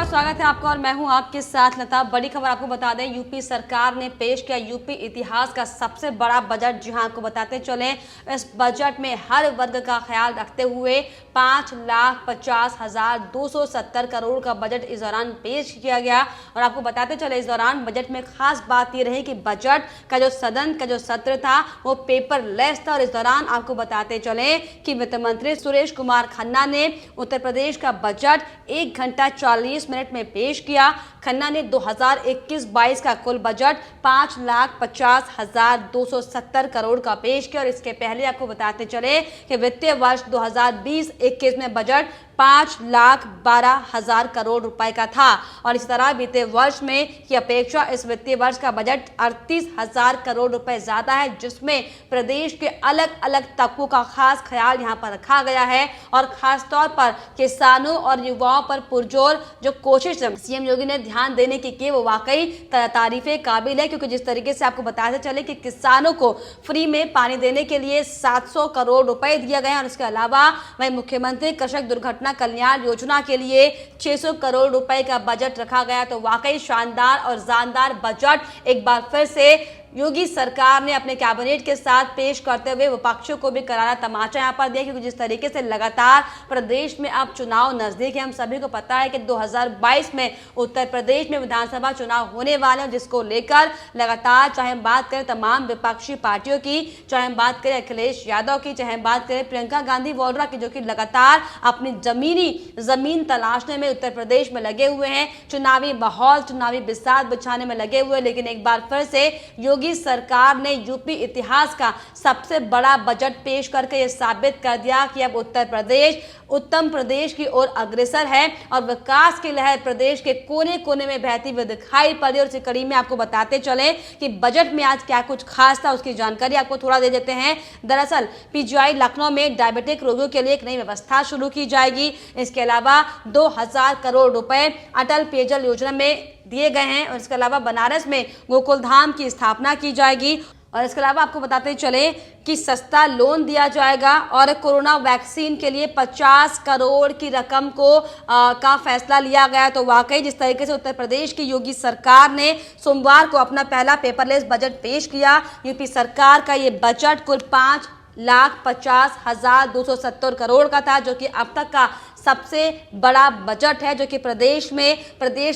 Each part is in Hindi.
नमस्कार, स्वागत है आपका और मैं हूं आपके साथ लता। बड़ी खबर आपको बता दें, यूपी सरकार ने पेश किया यूपी इतिहास का सबसे बड़ा बजट। जी हां, आपको बताते चले, इस बजट में हर वर्ग का ख्याल रखते हुए 5,50,270 करोड़ का बजट इस दौरान पेश किया गया। और आपको बताते चले, इस दौरान बजट में खास बात ये रही कि बजट का जो सदन का जो सत्र था वो पेपरलेस था। और इस दौरान आपको बताते चले कि वित्त मंत्री सुरेश कुमार खन्ना ने उत्तर प्रदेश का बजट 1 घंटा 40 मिनट में पेश किया। खन्ना ने 2021-22 का कुल बजट 5,50,270 करोड़ का पेश किया। और इसके पहले आपको बताते चले कि वित्तीय वर्ष 2020-21 में बजट 5,12,000 करोड़ रुपए का था। और इस तरह बीते वर्ष में की अपेक्षा इस वित्तीय वर्ष का बजट 38,000 करोड़ रुपए ज्यादा है, जिसमें प्रदेश के अलग अलग तबकों का खास ख्याल यहां पर रखा गया है। और खास तौर पर किसानों और युवाओं पर पुरजोर जो कोशिश सीएम योगी ने ध्यान देने की वो वाकई तारीफे काबिल है। क्योंकि जिस तरीके से आपको बताते चले कि किसानों को फ्री में पानी देने के लिए 700 करोड़ रुपए दिए गए हैं। और इसके अलावा वही मुख्यमंत्री कृषक दुर्घटना कल्याण योजना के लिए 600 करोड़ रुपए का बजट रखा गया। तो वाकई शानदार और जानदार बजट एक बार फिर से योगी सरकार ने अपने कैबिनेट के साथ पेश करते हुए विपक्षों को भी करारा तमाचा यहां पर दिया। क्योंकि जिस तरीके से लगातार प्रदेश में अब चुनाव नजदीक है, हम सभी को पता है कि 2022 में उत्तर प्रदेश में विधानसभा चुनाव होने वाले हैं, जिसको लेकर लगातार चाहे हम बात करें तमाम विपक्षी पार्टियों की, चाहे हम बात करें अखिलेश यादव की, चाहे हम बात करें प्रियंका गांधी वाड्रा की, जो कि लगातार अपनी जमीन तलाशने में उत्तर प्रदेश में लगे हुए हैं, चुनावी माहौल, चुनावी बिसात बिछाने में लगे हुए। लेकिन एक बार फिर से योगी सरकार ने यूपी इतिहास का सबसे बड़ा बजट पेश करके यह साबित कर दिया कि अब उत्तर प्रदेश उत्तम प्रदेश की ओर अग्रसर है और विकास की लहर प्रदेश के कोने कोने में बहती हुई दिखाई पड़ी। और इसी कड़ी में आपको बताते चले कि बजट में आज क्या कुछ खास था, उसकी जानकारी आपको थोड़ा दे देते हैं। दरअसल पीजीआई लखनऊ में डायबिटिक रोगियों के लिए एक नई व्यवस्था शुरू की जाएगी। इसके अलावा 2,000 करोड़ रुपए अटल पेयजल योजना में दिए गए हैं। और इसके अलावा बनारस में गोकुल धाम की स्थापना की जाएगी। और इसके अलावा आपको बताते चले कि सस्ता लोन दिया जाएगा। और कोरोना वैक्सीन के लिए 50 करोड़ की रकम का फैसला लिया गया। तो वाकई जिस तरीके से उत्तर प्रदेश की योगी सरकार ने सोमवार को अपना पहला पेपरलेस बजट पेश किया, यूपी सरकार का ये बजट कुल 5,50,270 करोड़ का था, जो कि अब तक का सबसे बड़ा बजट है, जो कि प्रदेश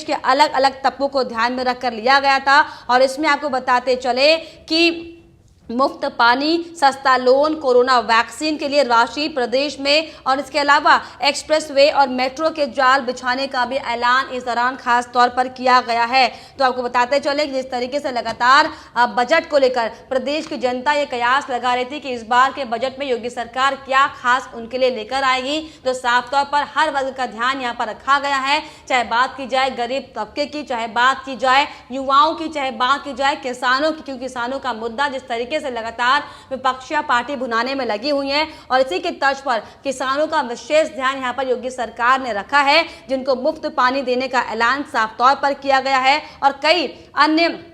के अलग अलग तबकों को ध्यान में रखकर लिया गया था। और इसमें आपको बताते चले कि मुफ्त पानी, सस्ता लोन, कोरोना वैक्सीन के लिए राशि प्रदेश में, और इसके अलावा एक्सप्रेसवे और मेट्रो के जाल बिछाने का भी ऐलान इस दौरान खास तौर पर किया गया है। तो आपको बताते चले कि जिस तरीके से लगातार बजट को लेकर प्रदेश की जनता ये कयास लगा रही थी कि इस बार के बजट में योगी सरकार क्या खास उनके लिए लेकर आएगी, तो साफ तौर पर हर वर्ग का ध्यान यहाँ पर रखा गया है। चाहे बात की जाए गरीब तबके की, चाहे बात की जाए युवाओं की, चाहे बात की जाए किसानों की, क्योंकि किसानों का मुद्दा जिस तरीके से लगातार विपक्षी पार्टी भुनाने में लगी हुई है। और इसी के तर्ज पर किसानों का विशेष ध्यान यहां पर योगी सरकार ने रखा है, जिनको मुफ्त पानी देने का ऐलान साफ तौर पर किया गया है। और कई अन्य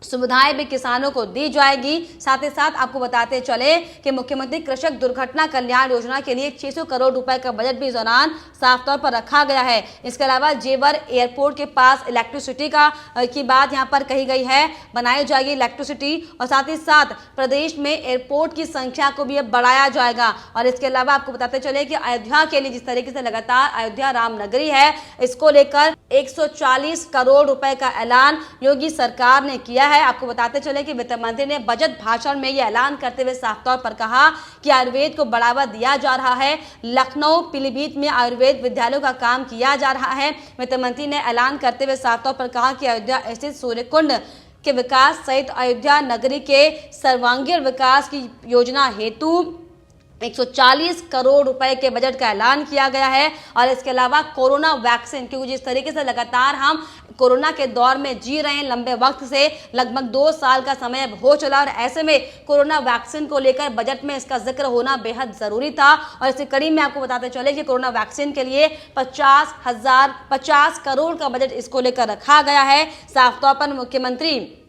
सुविधाएं भी किसानों को दी जाएगी। साथ ही साथ आपको बताते चले कि मुख्यमंत्री कृषक दुर्घटना कल्याण योजना के लिए 600 करोड़ रुपए का बजट भी इस दौरान साफ तौर पर रखा गया है। इसके अलावा जेवर एयरपोर्ट के पास इलेक्ट्रिसिटी की बात यहां पर कही गई है, बनाई जाएगी इलेक्ट्रिसिटी। और साथ ही साथ प्रदेश में एयरपोर्ट की संख्या को भी अब बढ़ाया जाएगा। और इसके अलावा आपको बताते चले कि अयोध्या के लिए जिस तरीके से लगातार अयोध्या राम नगरी है, इसको लेकर 140 करोड़ रुपए का ऐलान योगी सरकार ने किया है। आपको बताते चले कि वित्त मंत्री ने बजट भाषण में यह ऐलान करते हुए साफ तौर पर कहा कि आयुर्वेद को बढ़ावा दिया जा रहा है। लखनऊ पीलीभीत में आयुर्वेद विद्यालयों का काम किया जा रहा है। वित्त मंत्री ने ऐलान करते हुए साफ तौर पर कहा कि अयोध्या स्थित सूर्यकुंड के विकास सहित अयोध्या नगरी के सर्वांगीण विकास की योजना हेतु 140 करोड़ रुपए के बजट का ऐलान किया गया है। और इसके अलावा कोरोना वैक्सीन, क्योंकि जिस तरीके से लगातार हम कोरोना के दौर में जी रहे हैं, लंबे वक्त से लगभग 2 साल का समय हो चला, और ऐसे में कोरोना वैक्सीन को लेकर बजट में इसका जिक्र होना बेहद जरूरी था। और इसी कड़ी में आपको बताते चले कि कोरोना वैक्सीन के लिए 50 करोड़ का बजट इसको लेकर रखा गया है। साफ तौर पर मुख्यमंत्री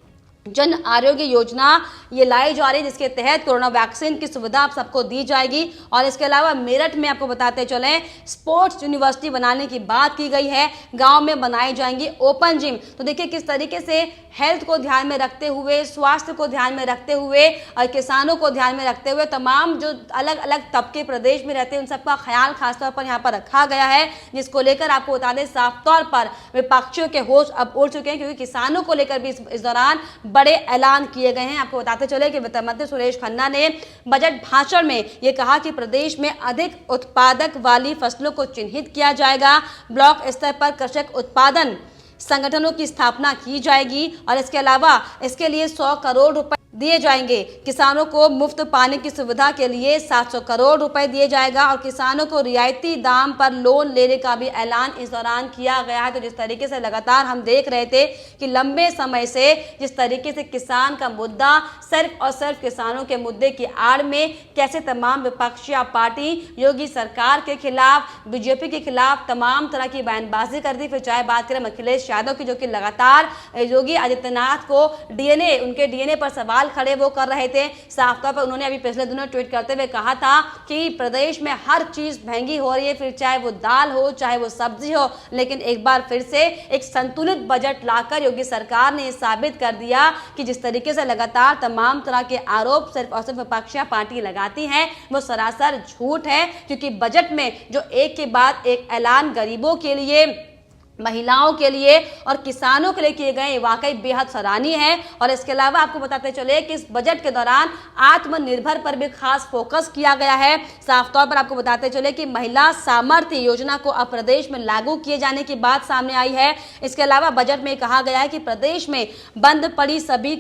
जन आरोग्य योजना ये लाई जा रही है, जिसके तहत कोरोना वैक्सीन की सुविधा आप सबको दी जाएगी। और इसके अलावा मेरठ में आपको बताते चलें स्पोर्ट्स यूनिवर्सिटी बनाने की बात की गई है। गांव में बनाई जाएंगी ओपन जिम। तो देखिए किस तरीके से हेल्थ को ध्यान में रखते हुए, स्वास्थ्य को ध्यान में रखते हुए और किसानों को ध्यान में रखते हुए तमाम जो अलग अलग तबके प्रदेश में रहते हैं उन सबका ख्याल खासतौर पर यहाँ पर रखा गया है, जिसको लेकर आपको बता दें साफ तौर पर विपक्षियों के होश अब उड़ चुके हैं, क्योंकि किसानों को लेकर भी इस दौरान बड़े ऐलान किए गए हैं। आपको बताते चले कि वित्त मंत्री सुरेश खन्ना ने बजट भाषण में यह कहा कि प्रदेश में अधिक उत्पादक वाली फसलों को चिन्हित किया जाएगा, ब्लॉक स्तर पर कृषक उत्पादन संगठनों की स्थापना की जाएगी और इसके अलावा इसके लिए 100 करोड़ रुपए दिए जाएंगे। किसानों को मुफ्त पानी की सुविधा के लिए 700 करोड़ रुपए दिए जाएगा और किसानों को रियायती दाम पर लोन लेने का भी ऐलान इस दौरान किया गया है। तो जिस तरीके से लगातार हम देख रहे थे कि लंबे समय से जिस तरीके से किसान का मुद्दा सिर्फ और सिर्फ किसानों के मुद्दे की आड़ में कैसे तमाम विपक्षी पार्टी योगी सरकार के खिलाफ, बीजेपी के खिलाफ तमाम तरह की बयानबाजी कर दी। फिर चाहे बात करें अखिलेश यादव की, जो कि लगातार योगी आदित्यनाथ को उनके डीएनए पर सवाल खड़े वो कर रहे थे। साफ तौर पर उन्होंने अभी पिछले दिनों ट्वीट करते हुए कहा था कि प्रदेश में हर चीज महंगी हो रही है, फिर चाहे वो दाल हो चाहे वो सब्जी हो, लेकिन एक बार फिर से एक संतुलित बजट लाकर योगी सरकार ने साबित कर दिया कि जिस तरीके से लगातार तमाम तरह के आरोप सिर्फ और सिर्फ विपक्षी पार्टी लगाती हैं वो सरासर झूठ है, क्योंकि बजट में जो एक के बाद एक ऐलान गरीबों के लिए, महिलाओं के लिए और किसानों के लिए किए गए वाकई बेहद सराहनीय है। और इसके अलावा आपको बताते चले कि इस बजट के दौरान आत्मनिर्भर पर भी खास फोकस किया गया है। साफ तौर पर आपको बताते चले कि महिला सामर्थ्य योजना को अब प्रदेश में लागू किए जाने की बात सामने आई है। इसके अलावा बजट में कहा गया है कि प्रदेश में बंद पड़ी सभी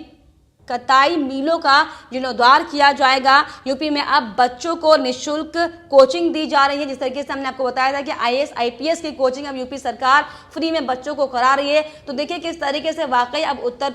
कताई मिलों का जीर्णोद्धार किया जाएगा। यूपी में अब बच्चों को निःशुल्क कोचिंग दी जा रही है। जिस तरीके से हमने आपको बताया था कि आईएएस आईपीएस की कोचिंग अब यूपी सरकार फ्री में बच्चों को करा रही है। तो देखिए किस तरीके से वाकई अब उत्तर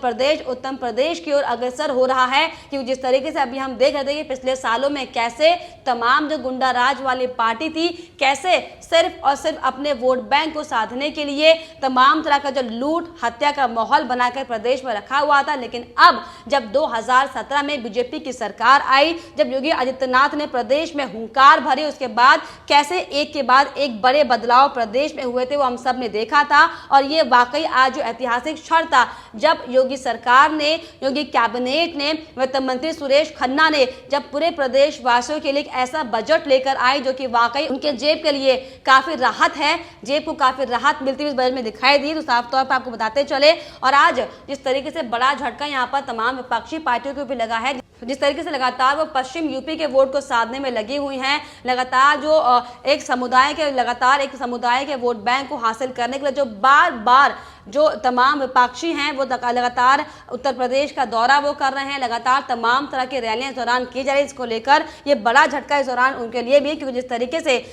प्रदेश की ओर अग्रसर हो रहा है, क्योंकि जिस तरीके से अभी हम देख रहे थे कि पिछले सालों में कैसे तमाम जो गुंडा राज वाली पार्टी थी, कैसे सिर्फ और सिर्फ अपने वोट बैंक को साधने के लिए तमाम तरह का जो लूट हत्या का माहौल बनाकर प्रदेश में रखा हुआ था। लेकिन अब जब 2017 में बीजेपी की सरकार आई, जब योगी आदित्यनाथ ने प्रदेश में हुंकार भरी, उसके बाद कैसे एक के बाद एक बड़े बदलाव प्रदेश में हुए थे वो हम सब ने देखा था। और ये वाकई आज जो ऐतिहासिक क्षण था जब योगी सरकार ने, योगी कैबिनेट ने, वित्त मंत्री सुरेश खन्ना ने जब पूरे प्रदेश वासियों के लिए एक ऐसा बजट लेकर आए जो कि वाकई उनके जेब के लिए काफी राहत है, जेब को काफी राहत मिलती हुई इस बजट में दिखाई दी। तो साफ तौर पर आपको बताते चले और आज जिस तरीके से बड़ा झटका यहाँ पर तमाम विपक्षी पार्टियों को भी लगा है, जिस तरीके से लगातार वो पश्चिम यूपी के वोट को साधने में लगी हुई हैं, लगातार जो एक समुदाय के वोट बैंक को हासिल करने के लिए जो बार बार जो तमाम विपक्षी हैं वो लगातार उत्तर प्रदेश का दौरा वो कर रहे हैं, लगातार तमाम तरह की रैलियां इस दौरान की जा रही है। इसको लेकर ये बड़ा झटका इस दौरान उनके लिए भी, क्योंकि जिस तरीके से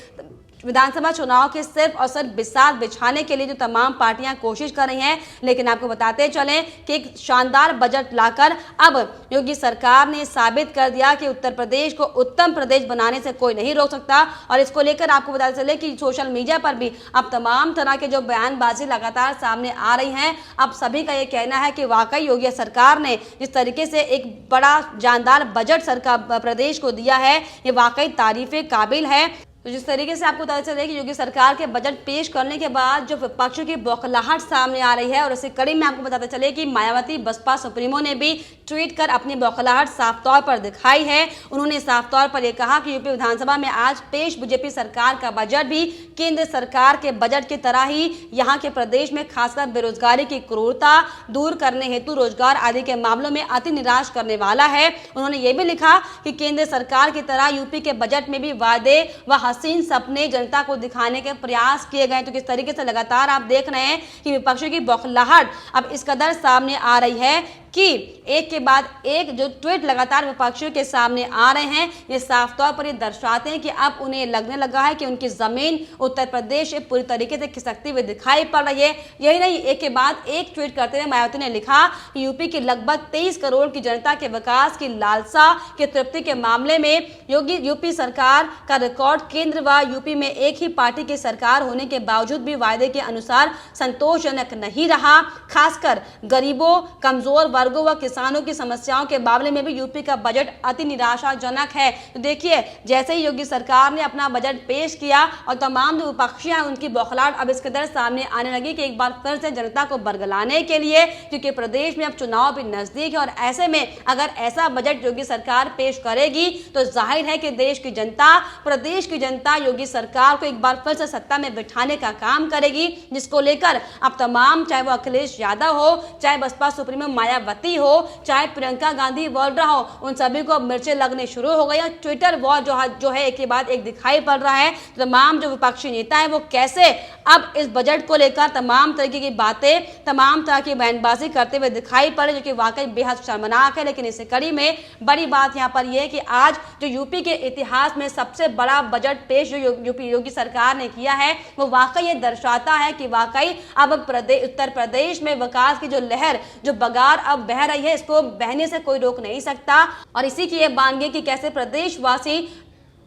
विधानसभा चुनाव के सिर्फ और सिर्फ बिसात बिछाने के लिए जो तमाम पार्टियां कोशिश कर रही हैं, लेकिन आपको बताते चलें कि एक शानदार बजट लाकर अब योगी सरकार ने साबित कर दिया कि उत्तर प्रदेश को उत्तम प्रदेश बनाने से कोई नहीं रोक सकता। और इसको लेकर आपको बताते चले कि सोशल मीडिया पर भी अब तमाम तरह के जो बयानबाजी लगातार सामने आ रही हैं, अब सभी का ये कहना है कि वाकई योगी सरकार ने जिस तरीके से एक बड़ा जानदार बजट सरकार प्रदेश को दिया है, ये वाकई तारीफे काबिल है। तो जिस तरीके से आपको पता चले कि योगी सरकार के बजट पेश करने के बाद जो विपक्षियों की बौखलाहट सामने आ रही है, और इसी कड़ी में आपको बताते चले कि मायावती बसपा सुप्रीमो ने भी ट्वीट कर अपनी बौखलाहट साफ तौर पर दिखाई है। उन्होंने साफ तौर पर यह कहा कि यूपी विधानसभा में आज पेश बीजेपी सरकार का बजट भी केंद्र सरकार के बजट की तरह ही यहाँ के प्रदेश में खासकर बेरोजगारी की क्रूरता दूर करने हेतु रोजगार आदि के मामलों में अति निराश करने वाला है। उन्होंने ये भी लिखा कि केंद्र सरकार की तरह यूपी के बजट में भी वादे व हसीन सपने जनता को दिखाने के प्रयास किए गए। तो किस तरीके से लगातार आप देख रहे हैं कि विपक्षियों की बौखलाहट अब इस कदर सामने आ रही है कि एक के बाद एक जो ट्वीट लगातार विपक्षियों के सामने आ रहे हैं, ये साफ तौर पर ये दर्शाते हैं कि अब उन्हें लगने लगा है कि उनकी जमीन उत्तर प्रदेश से पूरी तरीके से खिसकती हुई दिखाई पड़ रही है। यही नहीं, एक के बाद एक ट्वीट करते हुए मायावती ने लिखा कि यूपी की लगभग 23 करोड़ की जनता के विकास की लालसा की तृप्ति के मामले में यूपी सरकार का रिकॉर्ड केंद्र व यूपी में एक ही पार्टी की सरकार होने के बावजूद भी वायदे के अनुसार संतोषजनक नहीं रहा। खासकर गरीबों, कमजोर वर्गों व किसानों की समस्याओं के मामले में भी यूपी का बजट अति निराशाजनक है। तो देखिए, जैसे ही योगी सरकार ने अपना बजट पेश किया और तमाम जो विपक्षी हैं उनकी बौखलाहट अब इस कदर सामने आने लगी कि एक बार फिर से जनता को बरगलाने के लिए, क्योंकि प्रदेश में अब चुनाव भी नजदीक है और ऐसे में अगर ऐसा बजट योगी सरकार पेश करेगी तो जाहिर है कि देश की जनता, प्रदेश की जनता योगी सरकार को एक बार फिर से सत्ता में बिठाने का काम करेगी, जिसको लेकर अब तमाम, चाहे वो अखिलेश यादव हो, चाहे बसपा सुप्रीमो मायावती हो, चाहे प्रियंका गांधी वाड्रा हो, उन सभी को मिर्चें लगने शुरू हो गई। ट्विटर वॉर जो है एक के बाद एक दिखाई पड़ रहा है। तमाम जो विपक्षी नेता है वो कैसे अब इस बजट को लेकर तमाम तरीके की बातें, तमाम तरह की बयानबाजी करते हुए दिखाई पड़े, जो कि वाकई बेहद शर्मनाक है। लेकिन इस कड़ी में बड़ी बात यहाँ पर यह है कि आज जो यूपी के इतिहास में सबसे बड़ा बजट पेश जो योगी सरकार ने किया है वो वाकई ये दर्शाता है कि वाकई अब उत्तर प्रदेश में विकास की जो लहर, जो बगार अब बह रही है, इसको बहने से कोई रोक नहीं सकता। और इसी की ये बानगी कि कैसे प्रदेशवासी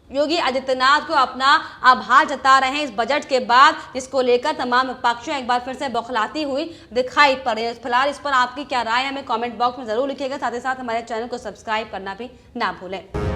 योगी आदित्यनाथ को अपना आभार जता रहे हैं इस बजट के बाद, जिसको लेकर तमाम विपक्षी एक बार फिर से बौखलाती हुई दिखाई पड़ रही है। फिलहाल इस पर आपकी क्या राय है हमें कमेंट बॉक्स में जरूर लिखिएगा। साथ ही साथ हमारे चैनल को सब्सक्राइब करना भी ना भूलें।